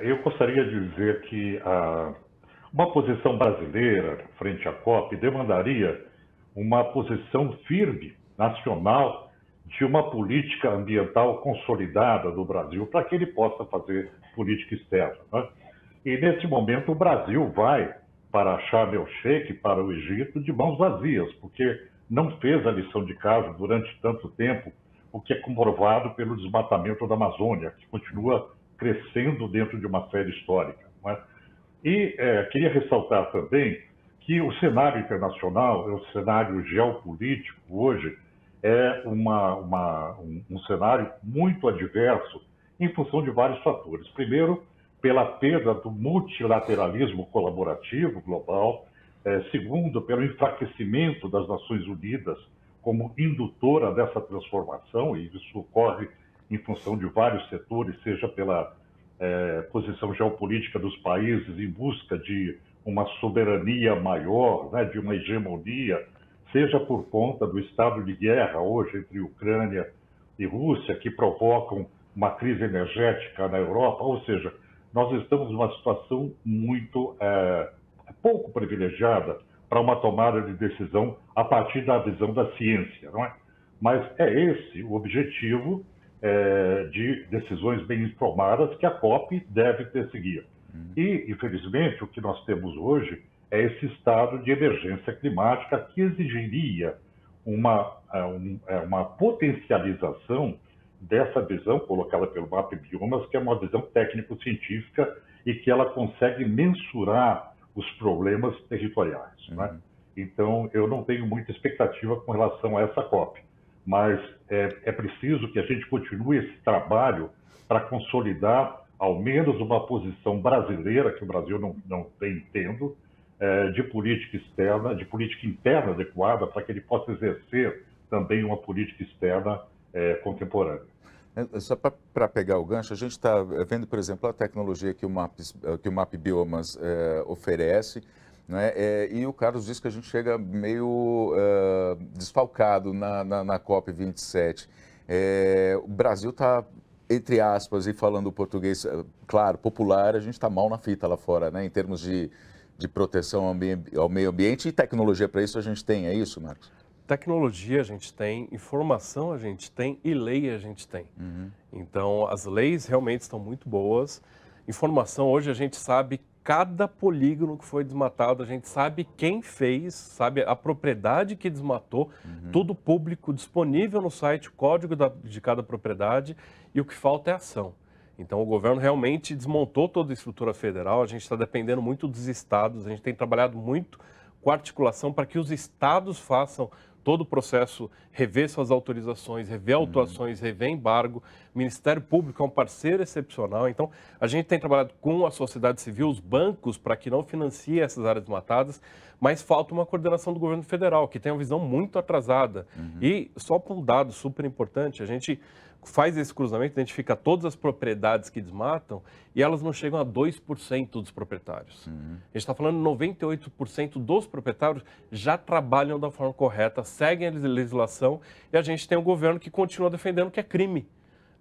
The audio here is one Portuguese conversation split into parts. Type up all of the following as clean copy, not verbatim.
eu gostaria de dizer que uma posição brasileira frente à COP demandaria uma posição firme, nacional, de uma política ambiental consolidada do Brasil, para que ele possa fazer política externa, né? E, nesse momento, o Brasil vai para Sharm el-Sheikh, para o Egito, de mãos vazias, porque não fez a lição de casa durante tanto tempo, o que é comprovado pelo desmatamento da Amazônia, que continua crescendo dentro de uma série histórica, não é? E queria ressaltar também que o cenário internacional, o cenário geopolítico hoje, é um cenário muito adverso em função de vários fatores. Primeiro, pela perda do multilateralismo colaborativo global. Segundo, pelo enfraquecimento das Nações Unidas como indutora dessa transformação, e isso ocorre em função de vários setores, seja pela posição geopolítica dos países em busca de uma soberania maior, né, de uma hegemonia, seja por conta do estado de guerra hoje entre Ucrânia e Rússia, que provocam uma crise energética na Europa. Ou seja, nós estamos numa situação muito pouco privilegiada para uma tomada de decisão a partir da visão da ciência, não é? Mas é esse o objetivo de decisões bem informadas que a COP deve perseguir. E, infelizmente, o que nós temos hoje é esse estado de emergência climática que exigiria uma potencialização dessa visão colocada pelo MAP Biomas, que é uma visão técnico-científica e que ela consegue mensurar os problemas territoriais, né? Então, eu não tenho muita expectativa com relação a essa COP, mas é preciso que a gente continue esse trabalho para consolidar ao menos uma posição brasileira, que o Brasil não vem tendo, de política externa, de política interna adequada, para que ele possa exercer também uma política externa contemporânea. Só para pegar o gancho, a gente está vendo, por exemplo, a tecnologia que o MAP Biomas oferece, né? E o Carlos disse que a gente chega meio desfalcado na COP27. O Brasil está, entre aspas, e falando português, claro, popular, a gente está mal na fita lá fora, né? Em termos de proteção ao meio ambiente, e tecnologia para isso a gente tem, é isso, Marcos? Tecnologia a gente tem, informação a gente tem e lei a gente tem. Então, as leis realmente estão muito boas. Informação, hoje a gente sabe cada polígono que foi desmatado, a gente sabe quem fez, sabe a propriedade que desmatou, tudo público, disponível no site, o código de cada propriedade, e o que falta é ação. Então, o governo realmente desmontou toda a estrutura federal, a gente está dependendo muito dos estados, a gente tem trabalhado muito com articulação para que os estados façam todo o processo, rever suas autorizações, rever autuações, rever embargo. O Ministério Público é um parceiro excepcional. Então, a gente tem trabalhado com a sociedade civil, os bancos, para que não financiem essas áreas desmatadas, mas falta uma coordenação do governo federal, que tem uma visão muito atrasada. E só para um dado super importante, a gente faz esse cruzamento, identifica todas as propriedades que desmatam e elas não chegam a 2% dos proprietários. A gente está falando 98% dos proprietários já trabalham da forma correta, seguem a legislação, e a gente tem um governo que continua defendendo que é crime,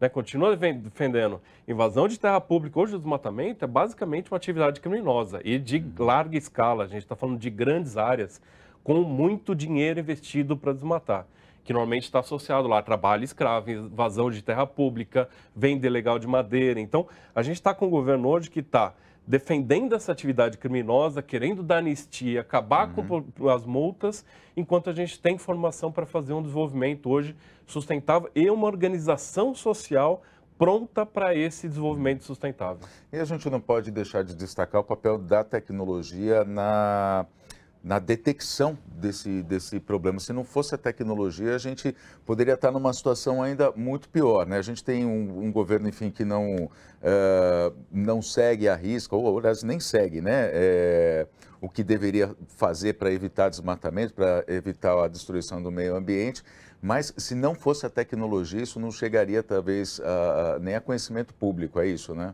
né? Continua defendendo invasão de terra pública. Hoje o desmatamento é basicamente uma atividade criminosa e de larga escala. A gente está falando de grandes áreas com muito dinheiro investido para desmatar, que normalmente está associado lá a trabalho escravo, invasão de terra pública, venda ilegal de madeira. Então, a gente está com um governo hoje que está defendendo essa atividade criminosa, querendo dar anistia, acabar com as multas, enquanto a gente tem informação para fazer um desenvolvimento hoje sustentável e uma organização social pronta para esse desenvolvimento sustentável. E a gente não pode deixar de destacar o papel da tecnologia na detecção desse problema. Se não fosse a tecnologia, a gente poderia estar numa situação ainda muito pior, né? A gente tem um governo, enfim, que não segue a risca, ou aliás, nem segue, né? O que deveria fazer para evitar desmatamento, para evitar a destruição do meio ambiente. Mas se não fosse a tecnologia, isso não chegaria, talvez, nem a conhecimento público, é isso, né?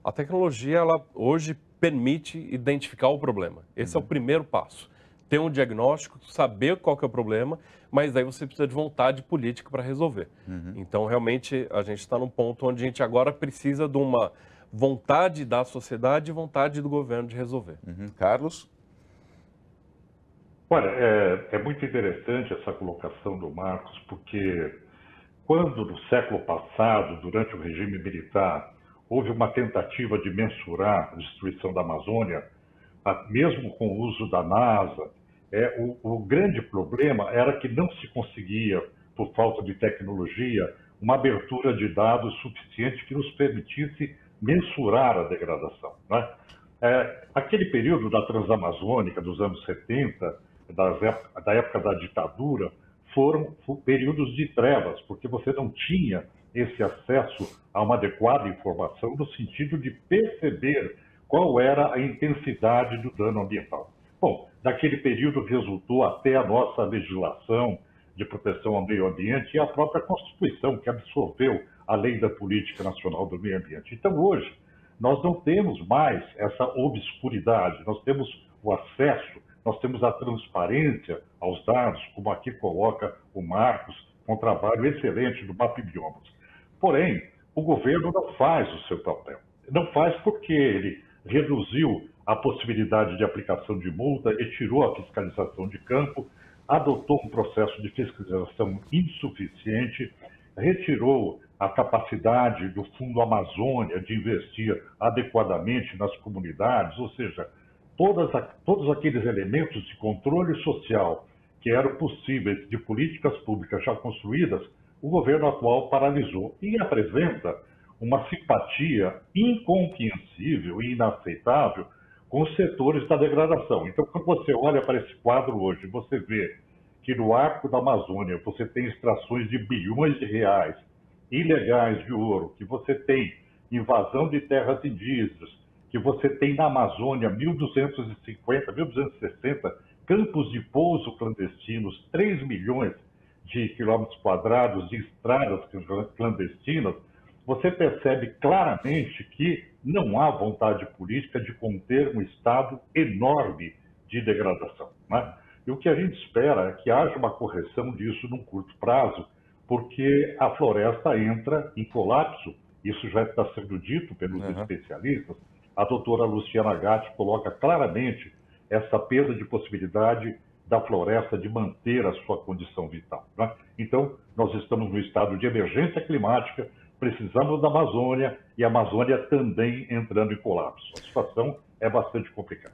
A tecnologia, ela hoje permite identificar o problema. Esse é o primeiro passo. Ter um diagnóstico, saber qual que é o problema, mas aí você precisa de vontade política para resolver. Então, realmente, a gente está num ponto onde a gente agora precisa de uma vontade da sociedade e vontade do governo de resolver. Carlos? Olha, é muito interessante essa colocação do Marcos, porque quando no século passado, durante o regime militar, houve uma tentativa de mensurar a destruição da Amazônia, mesmo com o uso da NASA, o grande problema era que não se conseguia, por falta de tecnologia, uma abertura de dados suficiente que nos permitisse mensurar a degradação, né? Aquele período da Transamazônica, dos anos 70, da época da ditadura, foram períodos de trevas, porque você não tinha esse acesso a uma adequada informação no sentido de perceber qual era a intensidade do dano ambiental. Bom, daquele período resultou até a nossa legislação de proteção ao meio ambiente e a própria Constituição, que absorveu a Lei da Política Nacional do Meio Ambiente. Então, hoje, nós não temos mais essa obscuridade, nós temos o acesso, nós temos a transparência aos dados, como aqui coloca o Marcos, com um trabalho excelente do MapBiomas. Porém, o governo não faz o seu papel. Não faz porque ele reduziu a possibilidade de aplicação de multa, retirou a fiscalização de campo, adotou um processo de fiscalização insuficiente, retirou a capacidade do Fundo Amazônia de investir adequadamente nas comunidades, ou seja, todos aqueles elementos de controle social que eram possíveis de políticas públicas já construídas, o governo atual paralisou e apresenta uma simpatia incompreensível e inaceitável com os setores da degradação. Então, quando você olha para esse quadro hoje, você vê que no arco da Amazônia você tem extrações de bilhões de reais ilegais de ouro, que você tem invasão de terras indígenas, que você tem na Amazônia 1.250, 1.260 campos de pouso clandestinos, 3 milhões de quilômetros quadrados de estradas clandestinas, você percebe claramente que não há vontade política de conter um estado enorme de degradação, né? E o que a gente espera é que haja uma correção disso num curto prazo, porque a floresta entra em colapso, isso já está sendo dito pelos especialistas. A doutora Luciana Gatti coloca claramente essa perda de possibilidade da floresta de manter a sua condição vital, né? Então, nós estamos no estado de emergência climática, precisamos da Amazônia e a Amazônia também entrando em colapso. A situação é bastante complicada.